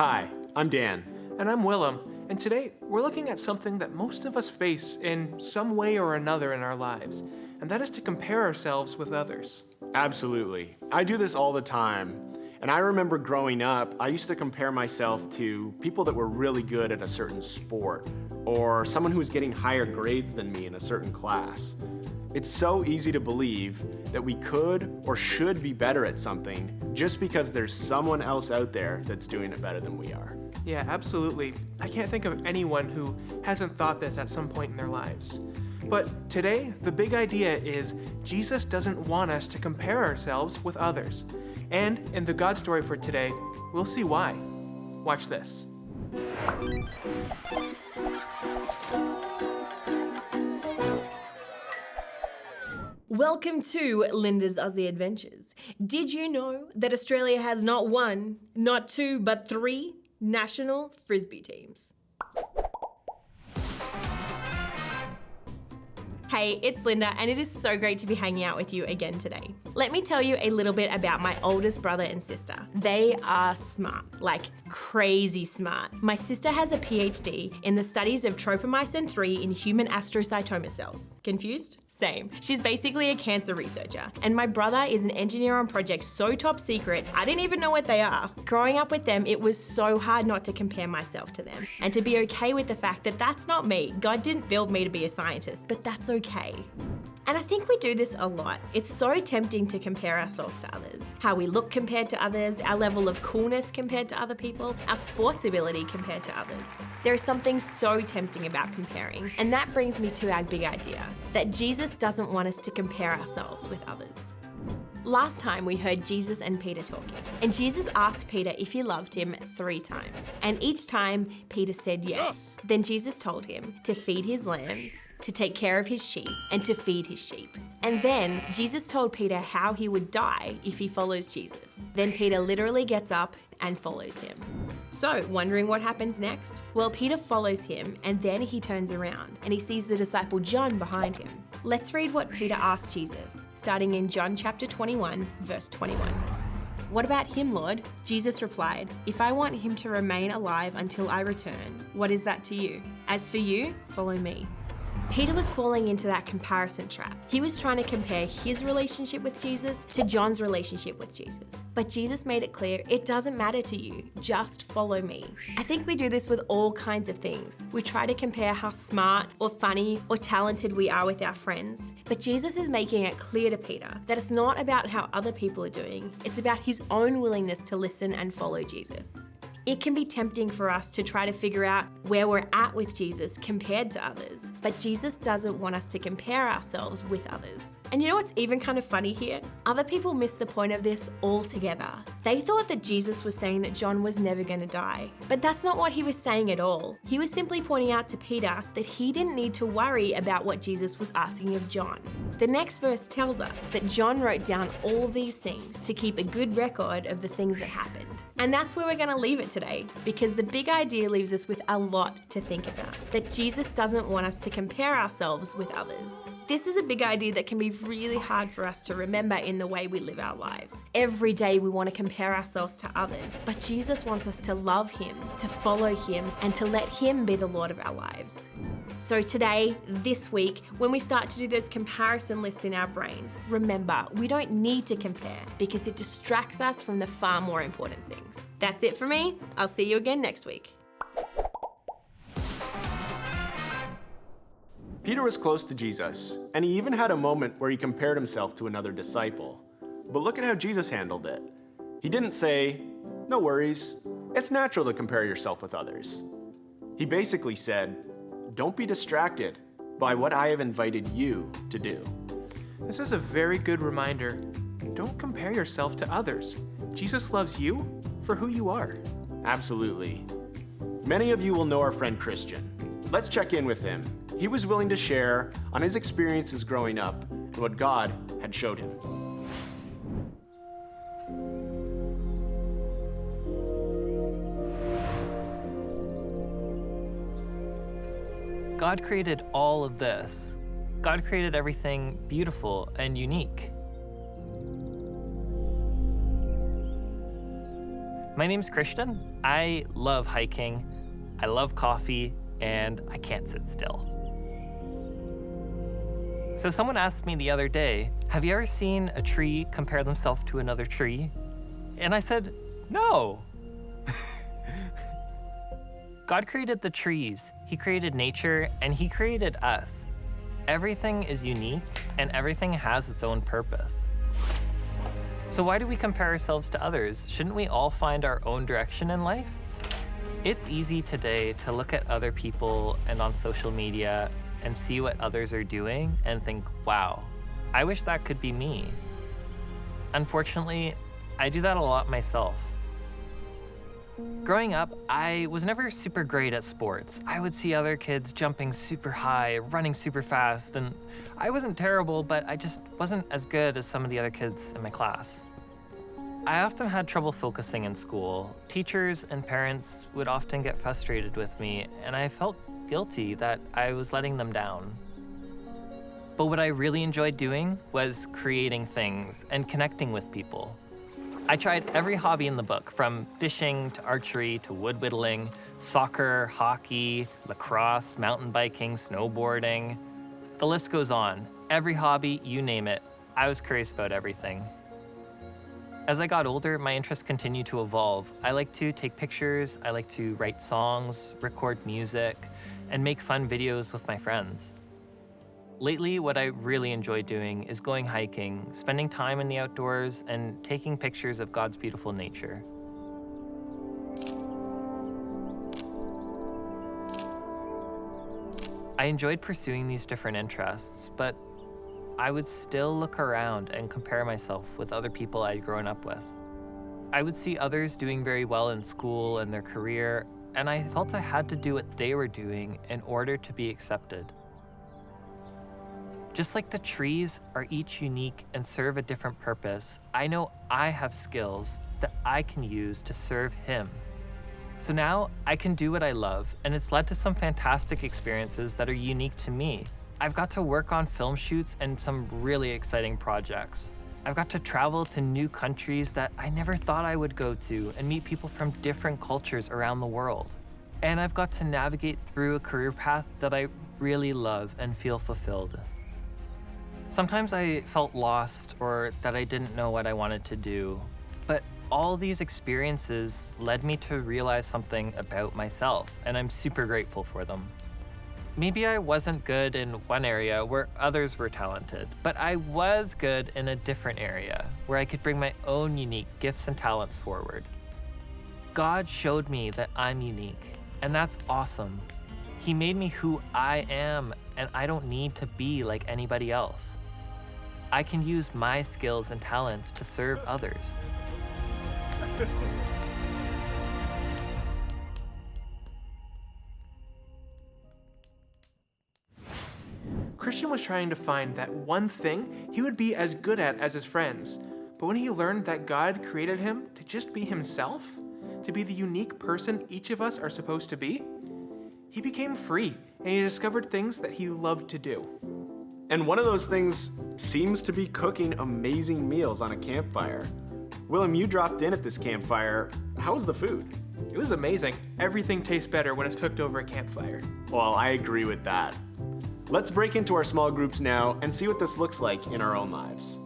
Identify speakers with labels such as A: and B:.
A: Hi, I'm Dan.
B: And I'm Willem, and today we're looking at something that most of us face in some way or another in our lives, and that is to compare ourselves with others.
A: Absolutely. I do this all the time. And I remember growing up, I used to compare myself to people that were really good at a certain sport, or someone who was getting higher grades than me in a certain class. It's so easy to believe that we could or should be better at something just because there's someone else out there that's doing it better than we are.
B: Yeah, absolutely. I can't think of anyone who hasn't thought this at some point in their lives. But today, the big idea is Jesus doesn't want us to compare ourselves with others. And in the God story for today, we'll see why. Watch this.
C: Welcome to Lynda's Aussie Adventures. Did you know that Australia has not one, not two, but three national frisbee teams? Hey, it's Lynda, and it is so great to be hanging out with you again today. Let me tell you a little bit about my oldest brother and sister. They are smart, like crazy smart. My sister has a PhD in the studies of tropomyosin 3 in human astrocytoma cells. Confused? Same. She's basically a cancer researcher. And my brother is an engineer on projects so top secret, I didn't even know what they are. Growing up with them, it was so hard not to compare myself to them and to be okay with the fact that that's not me. God didn't build me to be a scientist, but that's okay. And I think we do this a lot. It's so tempting to compare ourselves to others. How we look compared to others, our level of coolness compared to other people, our sports ability compared to others. There is something so tempting about comparing. And that brings me to our big idea, that Jesus doesn't want us to compare ourselves with others. Last time we heard Jesus and Peter talking, and Jesus asked Peter if he loved him 3 times, and each time Peter said yes. Then Jesus told him to feed his lambs, to take care of his sheep, and to feed his sheep. And then Jesus told Peter how he would die if he follows Jesus. Then Peter literally gets up and follows him. So, wondering what happens next? Well, Peter follows him, and then he turns around and he sees the disciple John behind him. Let's read what Peter asked Jesus, starting in John chapter 21, verse 21. "What about him, Lord?" Jesus replied, "If I want him to remain alive until I return, what is that to you? As for you, follow me." Peter was falling into that comparison trap. He was trying to compare his relationship with Jesus to John's relationship with Jesus. But Jesus made it clear, it doesn't matter to you, just follow me. I think we do this with all kinds of things. We try to compare how smart or funny or talented we are with our friends. But Jesus is making it clear to Peter that it's not about how other people are doing, it's about his own willingness to listen and follow Jesus. It can be tempting for us to try to figure out where we're at with Jesus compared to others, but Jesus doesn't want us to compare ourselves with others. And you know what's even kind of funny here? Other people miss the point of this altogether. They thought that Jesus was saying that John was never going to die, but that's not what he was saying at all. He was simply pointing out to Peter that he didn't need to worry about what Jesus was asking of John. The next verse tells us that John wrote down all these things to keep a good record of the things that happened. And that's where we're going to leave it today, because the big idea leaves us with a lot to think about, that Jesus doesn't want us to compare ourselves with others. This is a big idea that can be really hard for us to remember in the way we live our lives. Every day we want to compare ourselves to others, but Jesus wants us to love him, to follow him, and to let him be the Lord of our lives. So today, this week, when we start to do those comparison lists in our brains, remember, we don't need to compare because it distracts us from the far more important things. That's it for me. I'll see you again next week.
A: Peter was close to Jesus, and he even had a moment where he compared himself to another disciple. But look at how Jesus handled it. He didn't say, "No worries, it's natural to compare yourself with others." He basically said, "Don't be distracted by what I have invited you to do."
B: This is a very good reminder. Don't compare yourself to others. Jesus loves you for who you are.
A: Absolutely. Many of you will know our friend Christian. Let's check in with him. He was willing to share on his experiences growing up and what God had showed him.
D: God created all of this. God created everything beautiful and unique. My name's Christian. I love hiking, I love coffee, and I can't sit still. So someone asked me the other day, have you ever seen a tree compare themselves to another tree? And I said, no. God created the trees, He created nature, and He created us. Everything is unique, and everything has its own purpose. So why do we compare ourselves to others? Shouldn't we all find our own direction in life? It's easy today to look at other people and on social media and see what others are doing and think, wow, I wish that could be me. Unfortunately, I do that a lot myself. Growing up, I was never super great at sports. I would see other kids jumping super high, running super fast, and I wasn't terrible, but I just wasn't as good as some of the other kids in my class. I often had trouble focusing in school. Teachers and parents would often get frustrated with me, and I felt guilty that I was letting them down. But what I really enjoyed doing was creating things and connecting with people. I tried every hobby in the book, from fishing to archery to wood whittling, soccer, hockey, lacrosse, mountain biking, snowboarding. The list goes on. Every hobby, you name it. I was curious about everything. As I got older, my interests continued to evolve. I like to take pictures, I like to write songs, record music, and make fun videos with my friends. Lately, what I really enjoy doing is going hiking, spending time in the outdoors, and taking pictures of God's beautiful nature. I enjoyed pursuing these different interests, but I would still look around and compare myself with other people I'd grown up with. I would see others doing very well in school and their career, and I felt I had to do what they were doing in order to be accepted. Just like the trees are each unique and serve a different purpose, I know I have skills that I can use to serve Him. So now I can do what I love, and it's led to some fantastic experiences that are unique to me. I've got to work on film shoots and some really exciting projects. I've got to travel to new countries that I never thought I would go to and meet people from different cultures around the world. And I've got to navigate through a career path that I really love and feel fulfilled. Sometimes I felt lost or that I didn't know what I wanted to do, but all these experiences led me to realize something about myself, and I'm super grateful for them. Maybe I wasn't good in one area where others were talented, but I was good in a different area where I could bring my own unique gifts and talents forward. God showed me that I'm unique, and that's awesome. He made me who I am, and I don't need to be like anybody else. I can use my skills and talents to serve others.
B: Christian was trying to find that one thing he would be as good at as his friends. But when he learned that God created him to just be himself, to be the unique person each of us are supposed to be, he became free and he discovered things that he loved to do.
A: And one of those things seems to be cooking amazing meals on a campfire. Willem, you dropped in at this campfire. How was the food?
B: It was amazing. Everything tastes better when it's cooked over a campfire.
A: Well, I agree with that. Let's break into our small groups now and see what this looks like in our own lives.